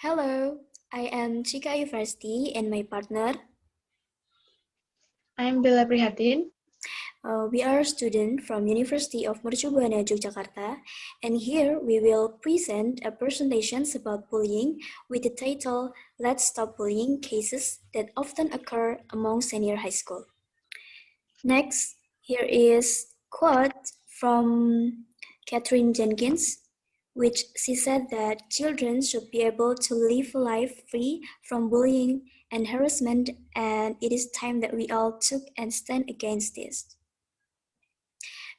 Hello, I am Chika Ayu Faresti and my partner. I am Bela Prihatin. We are students from University of Mercu Buana, Yogyakarta, and here we will present a presentation about bullying with the title Let's Stop Bullying Cases That Often Occur Among Senior High School. Next, here is quote from Catherine Jenkins, which she said that children should be able to live a life free from bullying and harassment, and it is time that we all took and stand against this.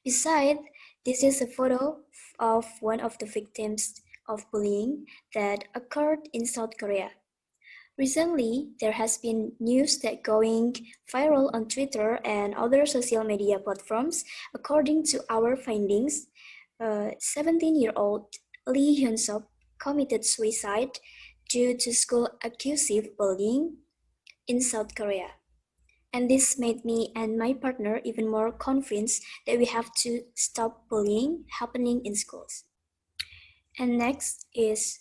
Besides, this is a photo of one of the victims of bullying that occurred in South Korea. Recently, there has been news that going viral on Twitter and other social media platforms. According to our findings, 17-year-old Lee Hyun-suk committed suicide due to school accused bullying in South Korea. And this made me and my partner even more convinced that we have to stop bullying happening in schools. And next is,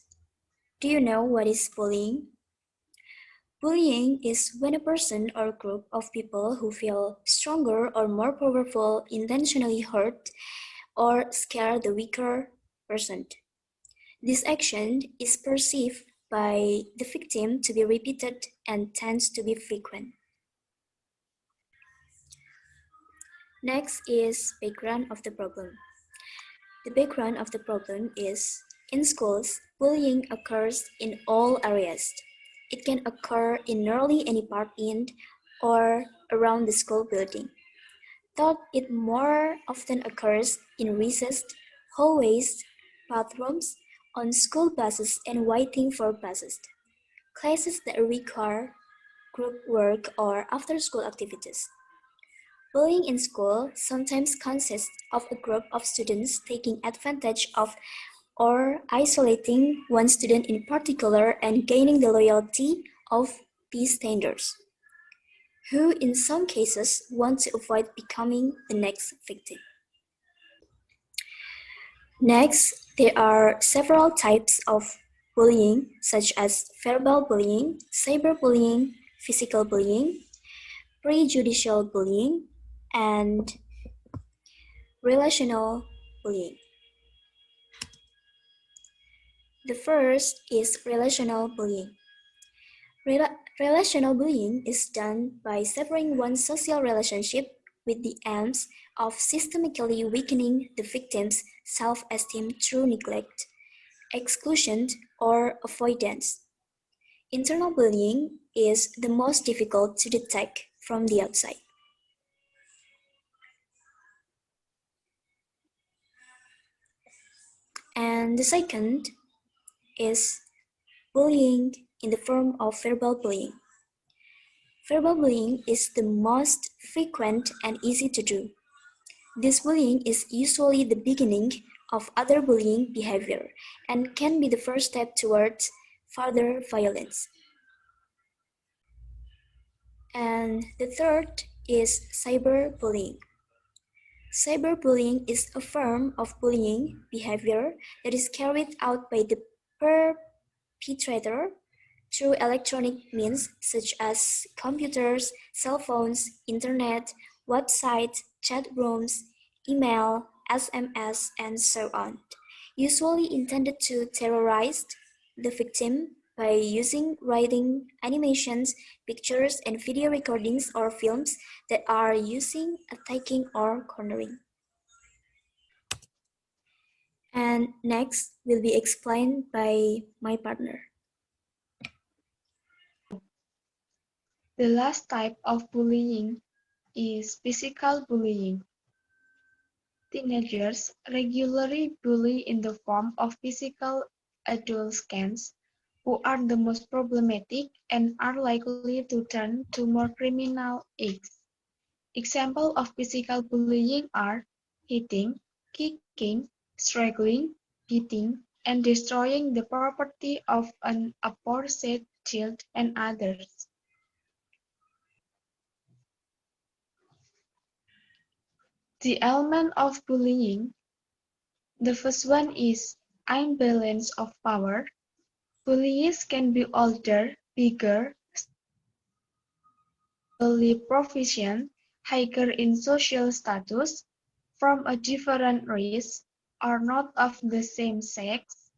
do you know what is bullying? Bullying is when a person or group of people who feel stronger or more powerful intentionally hurt or scare the weaker person. This action is perceived by the victim to be repeated and tends to be frequent. Next is background of the problem. The background of the problem is, in schools, bullying occurs in all areas. It can occur in nearly any part in or around the school building. Though it more often occurs in recess, hallways, bathrooms, on school buses and waiting for buses, classes that require group work or after-school activities. Bullying in school sometimes consists of a group of students taking advantage of or isolating one student in particular and gaining the loyalty of bystanders, who in some cases want to avoid becoming the next victim. Next, there are several types of bullying, such as verbal bullying, cyberbullying, physical bullying, prejudicial bullying, and relational bullying. The first is relational bullying. Relational bullying is done by severing one's social relationship with the aims of systemically weakening the victim's self-esteem through neglect, exclusion, or avoidance. Internal bullying is the most difficult to detect from the outside. And the second is bullying in the form of verbal bullying. Verbal bullying is the most frequent and easy to do. This bullying is usually the beginning of other bullying behavior and can be the first step towards further violence. And the third is cyberbullying. Cyberbullying is a form of bullying behavior that is carried out by the perpetrator through electronic means such as computers, cell phones, internet, websites, chat rooms, email, SMS, and so on, usually intended to terrorize the victim by using writing, animations, pictures, and video recordings or films that are using, attacking, or cornering. And next will be explained by my partner. The last type of bullying is physical bullying. Teenagers regularly bully in the form of physical adolescents, who are the most problematic and are likely to turn to more criminal acts. Examples of physical bullying are hitting, kicking, struggling, beating, and destroying the property of an opposite child and others. The element of bullying. The first one is imbalance of power. Bullies can be older, bigger, socially proficient, higher in social status, from a different race, or not of the same sex.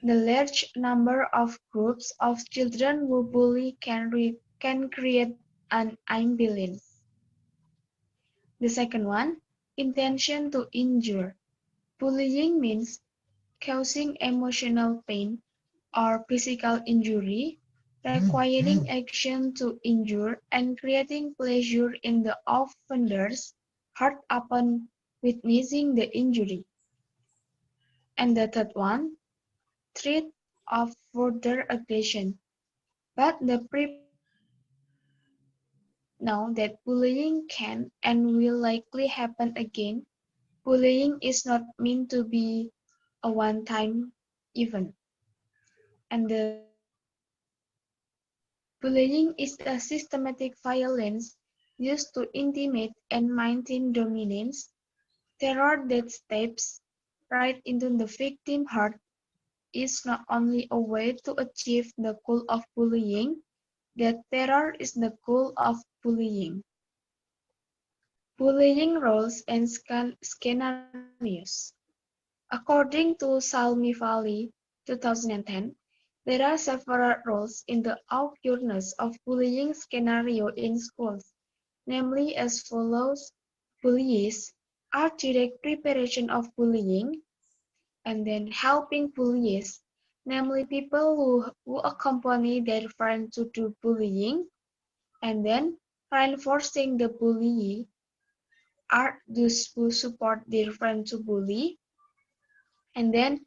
The large number of groups of children who bully can create an imbalance. The second one, intention to injure. Bullying means causing emotional pain or physical injury, requiring action to injure and creating pleasure in the offender's heart upon witnessing the injury. And the third one, threat of further aggression. But the preparators know that bullying can and will likely happen again. Bullying is not meant to be a one-time event. And the fourth one, bullying is a systematic violence used to intimidate and maintain dominance. Terror that steps right into the victim's heart is not only a way to achieve the goal of bullying, that terror is the goal of bullying. Bullying roles and scenarios. According to Salmi Valley 2010, there are several roles in the occurrence of bullying scenario in schools, namely as follows: bullies are direct preparation of bullying, and then helping bullies, namely people who accompany their friend to do bullying, and then reinforcing the bully are those who support their friend to bully, and then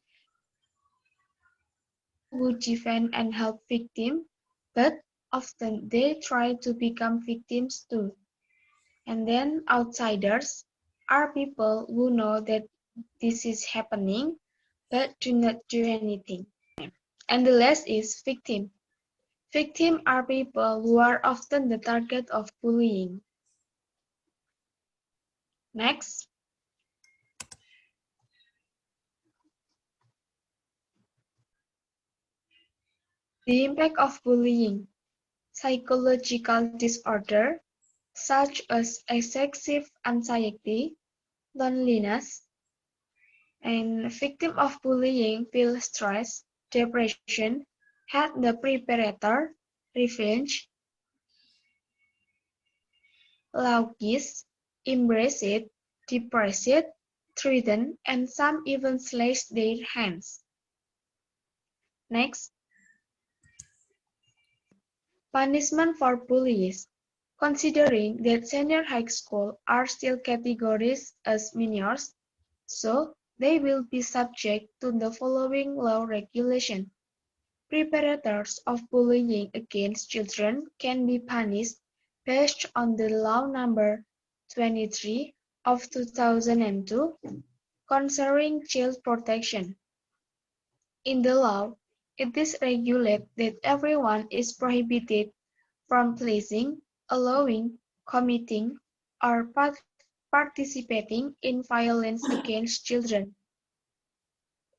people who defend and help victims, but often they try to become victims too. And then outsiders are people who know that this is happening, but do not do anything. And the last is victim. Victims are people who are often the target of bullying. Next, the impact of bullying. Psychological disorder such as excessive anxiety, loneliness, and victim of bullying feel stress, depression, had the preparator, revenge, loudness, embrace it, depress it, threaten, and some even slash their hands. Next, punishment for bullies. Considering that senior high school are still categorized as minors, so they will be subject to the following law regulation. Preparators of bullying against children can be punished based on the Law Number 23 of 2002 concerning child protection. In the law, it is regulated that everyone is prohibited from placing, allowing, committing, or participating in violence against children.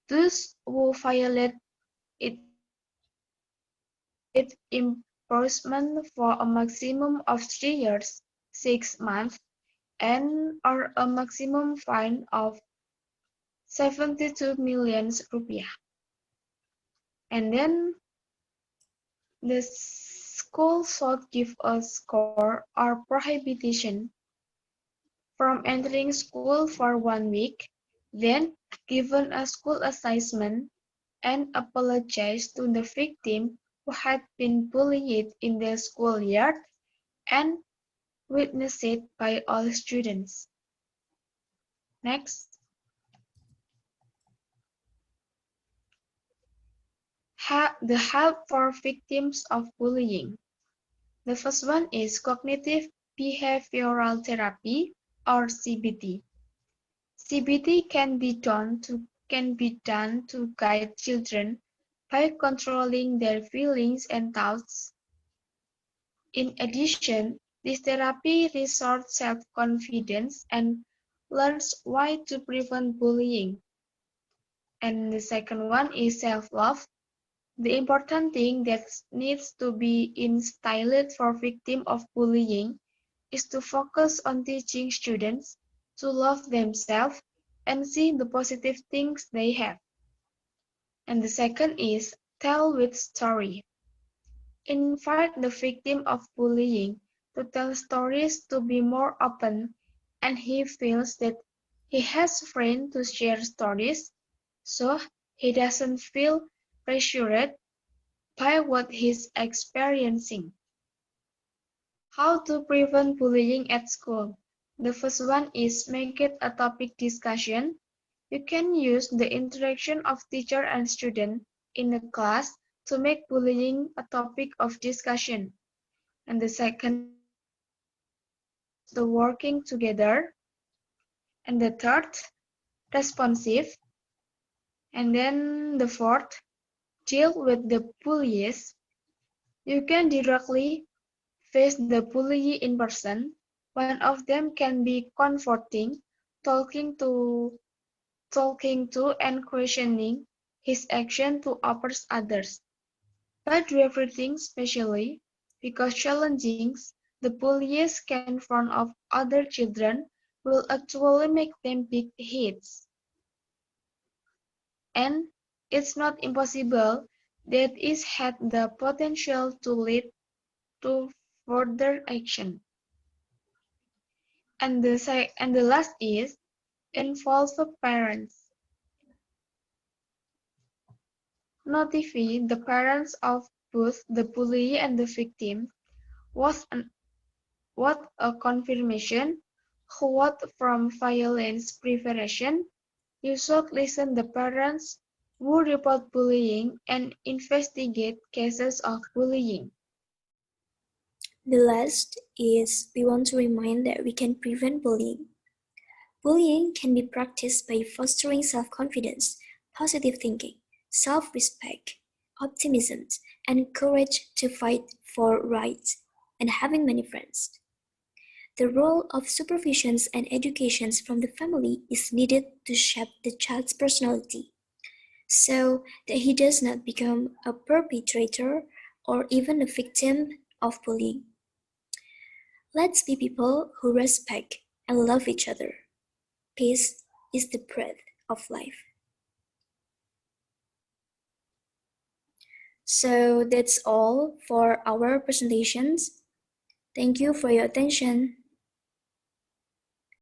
Those who violate it with imprisonment for a maximum of 3 years, 6 months, and or a maximum fine of 72 million rupiah. And then the school should give a score or prohibition from entering school for 1 week, then given a school assessment and apologize to the victim who had been bullied in the schoolyard and witnessed by all students. Next, the help for victims of bullying. The first one is cognitive behavioral therapy or CBT. CBT can be done to guide children by controlling their feelings and thoughts. In addition, this therapy resorts self-confidence and learns why to prevent bullying. And the second one is self-love. The important thing that needs to be instilled for victims of bullying is to focus on teaching students to love themselves and see the positive things they have. And the second is tell with story. Invite the victim of bullying to tell stories to be more open, and he feels that he has friends to share stories, so he doesn't feel pressured by what he's experiencing. How to prevent bullying at school? The first one is make it a topic discussion. You can use the interaction of teacher and student in a class to make bullying a topic of discussion. And the second is encourage the working together. And the third, responsive. And then the fourth, deal with the bullies. You can directly face the bully in person. One of them can be comforting, talking to talking to and questioning his action to others. But do everything specially because challenging the bullies can front of other children will actually make them big hits. And it's not impossible that it had the potential to lead to further action. And the last is involve the parents. Notify the parents of both the bully and the victim was what a confirmation what from violence prevention. You should listen the parents who report bullying and investigate cases of bullying. The last is we want to remind that we can prevent bullying. Bullying can be practiced by fostering self-confidence, positive thinking, self-respect, optimism, and courage to fight for rights, and having many friends. The role of supervisions and educations from the family is needed to shape the child's personality, so that he does not become a perpetrator or even a victim of bullying. Let's be people who respect and love each other. Peace is the breath of life. So that's all for our presentations. Thank you for your attention.